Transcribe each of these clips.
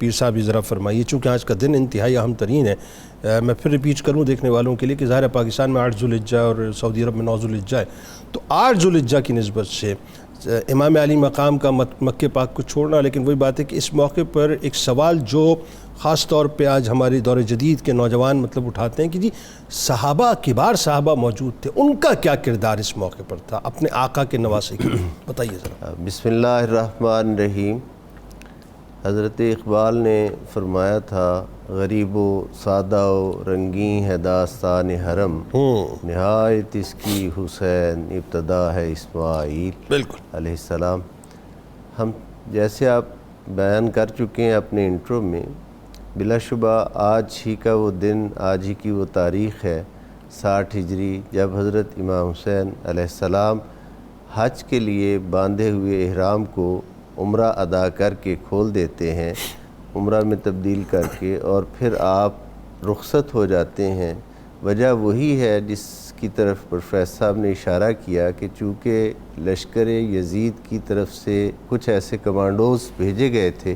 پیر صاحب یہ ذرا فرمائیے، چونکہ آج کا دن انتہائی اہم ترین ہے. میں پھر ریپیٹ کروں دیکھنے والوں کے لیے کہ ظاہر ہے پاکستان میں 8 ذوالحجہ اور سعودی عرب میں 9 ذوالحجہ ہے، تو 8 ذوالحجہ کی نسبت سے امام علی مقام کا مکہ پاک کو چھوڑنا، لیکن وہی بات ہے کہ اس موقع پر ایک سوال جو خاص طور پہ آج ہماری دور جدید کے نوجوان مطلب اٹھاتے ہیں کہ جی صحابہ، کبار صحابہ موجود تھے، ان کا کیا کردار اس موقع پر تھا اپنے آقا کے نواسے کے لیے، بتائیے ذرا. بسم اللہ الرحمن الرحیم. حضرت اقبال نے فرمایا تھا غریب و سادہ و رنگین ہے داستان حرم، نہایت اس کی حسین ابتدا ہے اسماعیل بالکل علیہ السلام. ہم جیسے آپ بیان کر چکے ہیں اپنے انٹرو میں، بلا شبہ آج ہی کا وہ دن، آج ہی کی وہ تاریخ ہے 60 ہجری، جب حضرت امام حسین علیہ السلام حج کے لیے باندھے ہوئے احرام کو عمرہ ادا کر کے کھول دیتے ہیں، عمرہ میں تبدیل کر کے، اور پھر آپ رخصت ہو جاتے ہیں. وجہ وہی ہے جس کی طرف پروفیسر صاحب نے اشارہ کیا کہ چونکہ لشکر یزید کی طرف سے کچھ ایسے کمانڈوز بھیجے گئے تھے،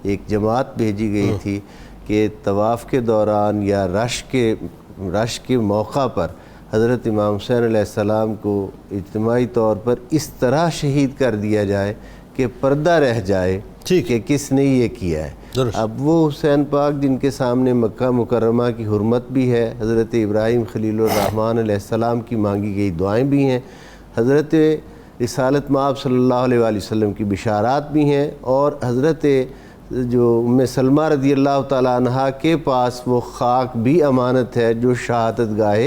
ایک جماعت بھیجی گئی تھی کہ طواف کے دوران یا رش کے موقع پر حضرت امام حسین علیہ السلام کو اجتماعی طور پر اس طرح شہید کر دیا جائے کہ پردہ رہ جائے کہ کس نے یہ کیا ہے. اب وہ حسین پاک جن کے سامنے مکہ مکرمہ کی حرمت بھی ہے، حضرت ابراہیم خلیل الرحمن علیہ السلام کی مانگی گئی دعائیں بھی ہیں، حضرت رسالت مآب صلی اللہ علیہ وآلہ وسلم کی بشارات بھی ہیں، اور حضرت جو ام سلمہ رضی اللہ تعالیٰ عنہ کے پاس وہ خاک بھی امانت ہے جو شہادت گاہ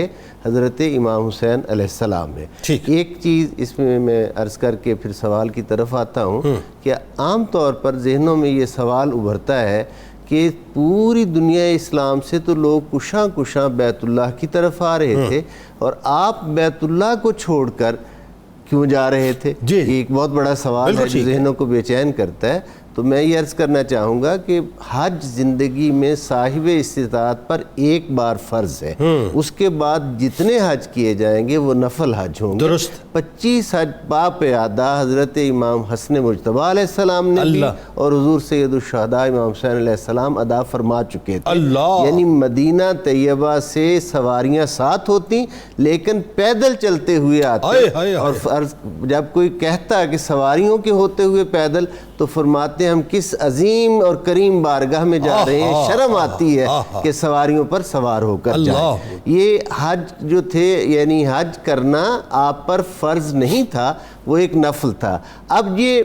حضرت امام حسین علیہ السلام ہے. ایک چیز اس میں عرض کر کے پھر سوال کی طرف آتا ہوں کہ عام طور پر ذہنوں میں یہ سوال ابھرتا ہے کہ پوری دنیا اسلام سے تو لوگ کشاں بیت اللہ کی طرف آ رہے تھے، اور آپ بیت اللہ کو چھوڑ کر کیوں جا رہے تھے؟ یہ ایک بہت بڑا سوال ہے جو ذہنوں کو بے چین کرتا ہے. تو میں یہ عرض کرنا چاہوں گا کہ حج زندگی میں صاحب استطاعت پر ایک بار فرض ہے، اس کے بعد جتنے حج کیے جائیں گے وہ نفل حج ہوں گے. 25 حج باپیادہ حضرت امام حسن مجتبی علیہ السلام نے بھی اور حضور سید الشہداء امام حسین علیہ السلام ادا فرما چکے تھے. یعنی مدینہ طیبہ سے سواریاں ساتھ ہوتی لیکن پیدل چلتے ہوئے آتے، اور جب کوئی کہتا کہ سواریوں کے ہوتے ہوئے پیدل تو فرماتے ہم کس عظیم اور کریم بارگاہ میں جا رہے ہیں، شرم آتی ہے کہ سواریوں پر سوار ہو کر جائیں. یہ حج جو تھے، یعنی حج کرنا آپ پر فرض نہیں تھا، وہ ایک نفل تھا. اب یہ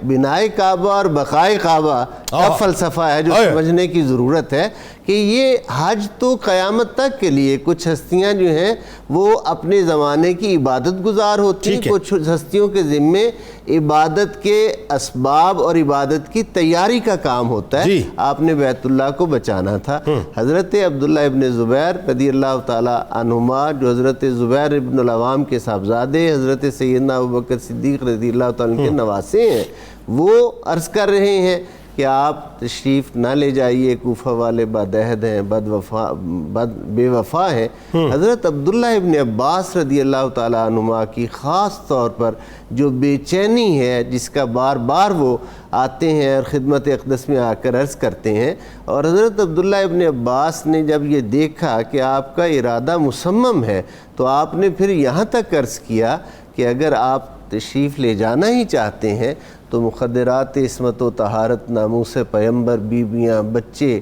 بنائے کعبہ اور بقائے کعبہ کا فلسفہ ہے جو سمجھنے کی ضرورت ہے کہ یہ حج تو قیامت تک کے لیے کچھ ہستیاں جو ہیں وہ اپنے زمانے کی عبادت گزار ہوتی ہیں، کچھ ہستیوں کے ذمے عبادت کے اسباب اور عبادت کی تیاری کا کام ہوتا ہے. آپ نے بیت اللہ کو بچانا تھا. حضرت عبداللہ ابن زبیر رضی اللہ تعالی عنہما، جو حضرت زبیر ابن العوام کے صاحبزادے حضرت سیدنا ابوبکر صدیق رضی اللہ تعالیٰ کے نواسے ہیں، وہ عرض کر رہے ہیں کہ آپ تشریف نہ لے جائیے، کوفہ والے بدعہد ہیں، بے وفا ہیں. حضرت عبداللہ ابن عباس رضی اللہ تعالیٰ عنہما کی خاص طور پر جو بے چینی ہے، جس کا بار بار وہ آتے ہیں اور خدمت اقدس میں آ کر عرض کرتے ہیں، اور حضرت عبداللہ ابن عباس نے جب یہ دیکھا کہ آپ کا ارادہ مصمم ہے تو آپ نے پھر یہاں تک عرض کیا کہ اگر آپ تشریف لے جانا ہی چاہتے ہیں تو مخدرات عصمت و طہارت، ناموس پیمبر، بیویاں، بچے،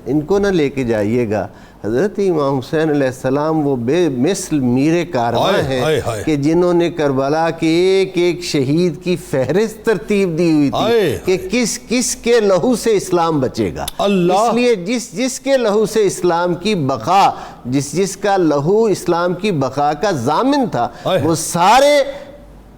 ان کو نہ لے کے جائیے گا. حضرت امام حسین علیہ السلام وہ بے مثل میر کارواں ہیں کہ جنہوں نے کربلا کے ایک ایک شہید کی فہرست ترتیب دی ہوئی تھی کہ کس کس کے لہو سے اسلام بچے گا. اس لیے جس کے لہو سے اسلام کی بقا، جس کا لہو اسلام کی بقا کا ضامن تھا، وہ سارے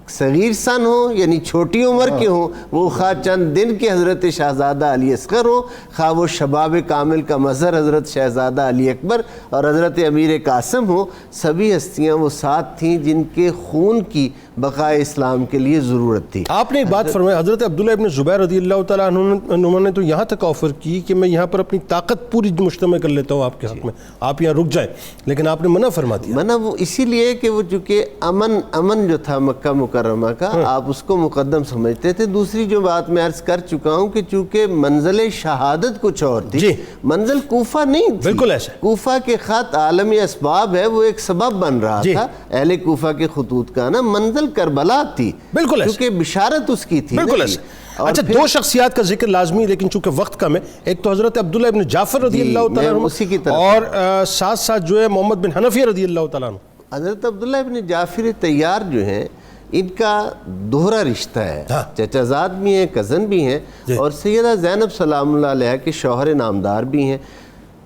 صغیر سن ہوں یعنی چھوٹی عمر کے ہوں، وہ خواہ چند دن کے حضرت شہزادہ علی اصغر ہوں، خواہ وہ شباب کامل کا مظہر حضرت شہزادہ علی اکبر اور حضرت امیر قاسم ہوں، سبھی ہستیاں وہ ساتھ تھیں جن کے خون کی بقائے اسلام کے لیے ضرورت تھی. آپ نے ایک بات فرمایا، حضرت عبداللہ ابن زبیر رضی اللہ تعالیٰ عنہ نے تو یہاں تک آفر کی کہ میں یہاں پر اپنی طاقت پوری مجتمع کر لیتا ہوں آپ کے حق میں، آپ یہاں رک جائیں، لیکن آپ نے منع فرما دیا. منع وہ اسی لیے کہ وہ چونکہ امن جو تھا مکہ مکرمہ مکرمہ کا آپ اس کو مقدم سمجھتے تھے. دوسری جو بات میں عرض کر چکا ہوں کہ چونکہ منزل شہادت کچھ اور تھی, جی. منزل کوفہ نہیں تھی. بالکل ایسے. کوفہ کے خط عالمی اسباب ہے, وہ ایک سبب بن رہا جی. تھا اہل کوفہ کے خطوط کا نا. منزل کربلا تھی, بالکل ایسے, کیونکہ بشارت اس کی تھی. بالکل ایسے. اچھا, دو شخصیات کا ذکر لازمی ہے لیکن چونکہ وقت کم ہے. ایک تو حضرت عبداللہ ابن جعفر رضی اللہ تعالیٰ عنہ, اور ساتھ ساتھ جو ہے محمد بن حنفیہ رضی اللہ تعالیٰ عنہ. حضرت عبداللہ ابن جعفر طیار جو ہیں, ان کا دوہرا رشتہ ہے, چچا زاد بھی ہیں, کزن بھی ہیں, اور سیدہ زینب سلام اللہ علیہ کے شوہر نامدار بھی ہیں.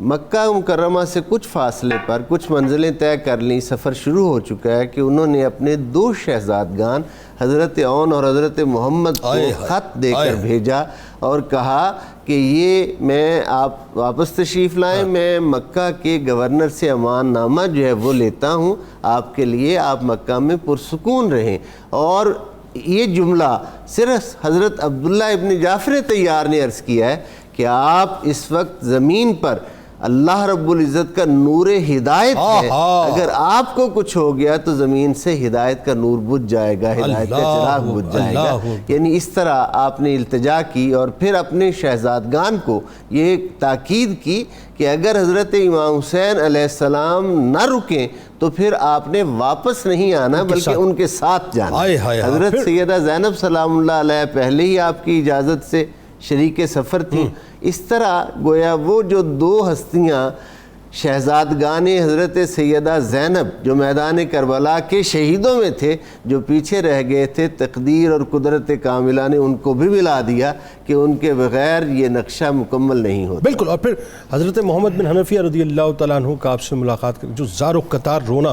مکہ مکرمہ سے کچھ فاصلے پر کچھ منزلیں طے کر لیں, سفر شروع ہو چکا ہے کہ انہوں نے اپنے 2 شہزادگان حضرت عون اور حضرت محمد کو خط دے کر بھیجا اور کہا کہ یہ میں آپ واپس تشریف لائیں, میں مکہ کے گورنر سے امان نامہ جو ہے وہ لیتا ہوں آپ کے لیے, آپ مکہ میں پرسکون رہیں. اور یہ جملہ صرف حضرت عبداللہ ابن جعفر طیار نے عرض کیا ہے کہ آپ اس وقت زمین پر اللہ رب العزت کا نور ہدایت ہے, اگر آپ کو کچھ ہو گیا تو زمین سے ہدایت کا نور بجھ جائے گا, ہدایت کا چراغ بجھ جائے گا. یعنی اس طرح آپ نے التجا کی اور پھر اپنے شہزادگان کو یہ تاکید کی کہ اگر حضرت امام حسین علیہ السلام نہ رکیں تو پھر آپ نے واپس نہیں آنا بلکہ ان کے ساتھ جانا. حضرت سیدہ زینب سلام اللہ علیہ پہلے ہی آپ کی اجازت سے شریک سفر تھی. اس طرح گویا وہ جو 2 ہستیاں شہزادگان حضرت سیدہ زینب جو میدان کربلا کے شہیدوں میں تھے, جو پیچھے رہ گئے تھے, تقدیر اور قدرت کاملہ نے ان کو بھی ملا دیا کہ ان کے بغیر یہ نقشہ مکمل نہیں ہوتا. بالکل. اور پھر حضرت محمد بن حنفیہ رضی اللہ تعالیٰ عنہ کا آپ سے ملاقات کر جو زار و قطار رونا